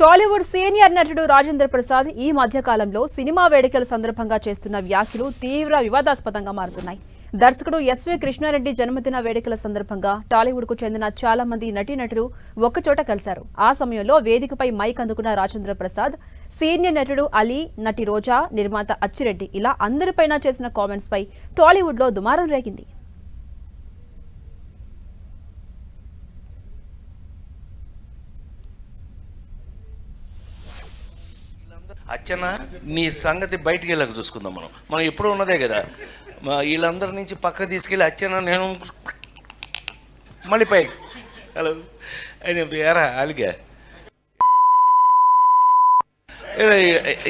Tollywood senior నటుడు రాజేంద్ర ప్రసాద్ ఈ మధ్య కాలంలో సినిమా వేడుకల సందర్భంగా చేస్తున్న వ్యాఖ్యలు తీవ్ర వివాదాస్పదంగా మారుతున్నాయి. దర్శకుడు ఎస్వి కృష్ణారెడ్డి జన్మదిన వేడుకల సందర్భంగా టాలీవుడ్ కు చెందిన చాలా మంది నటీనటులు ఒక్కచోట కలిశారు. ఆ సమయంలో వేదికపై మైక్ అందుకున్న రాజేంద్ర ప్రసాద్ సీనియర్ నటుడు అలీ, నటి రోజా, నిర్మాత అచ్చిరెడ్డి ఇలా అందరిపైన చేసిన కామెంట్స్ పై టాలీవుడ్ లో దుమారం రేగింది. అచ్చన నీ సంగతి బయటికి వెళ్ళక చూసుకుందాం. మనం ఎప్పుడూ ఉన్నదే కదా. వీళ్ళందరి నుంచి పక్క తీసుకెళ్ళి అచ్చన నేను మళ్ళీ పైకి హలో అని ఎరా అలిగా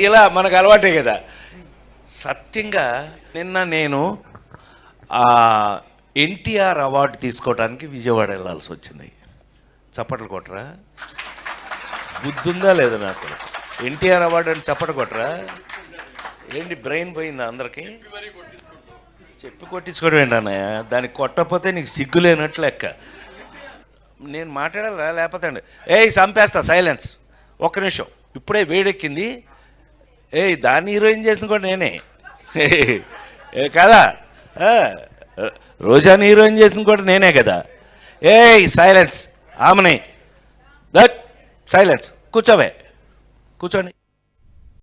ఇలా మనకు అలవాటే కదా. సత్యంగా నిన్న నేను ఎన్టీఆర్ అవార్డు తీసుకోవడానికి విజయవాడ వెళ్ళాల్సి వచ్చింది. చప్పట్లు కొట్టరా? బుద్ధుందా లేదా నాకు? ఎన్టీఆర్ అవార్డు అని చప్పట కొట్టరా? ఏంటి బ్రెయిన్ పోయిందా అందరికి? చెప్పి కొట్టించుకోవడం ఏంటన్నయ్య? దానికి కొట్టకపోతే నీకు సిగ్గు లేనట్లు లెక్క. నేను మాట్లాడాలా లేకపోతే అండి చంపేస్తా. సైలెన్స్. ఒక్క నిమిషం. ఇప్పుడే వేడెక్కింది. దాన్ని హీరోయిన్ చేసిన కూడా నేనే కదా. రోజాని హీరోయిన్ చేసిన కూడా నేనే కదా. సైలెన్స్. ఆమెని సైలెన్స్. కూర్చోండి.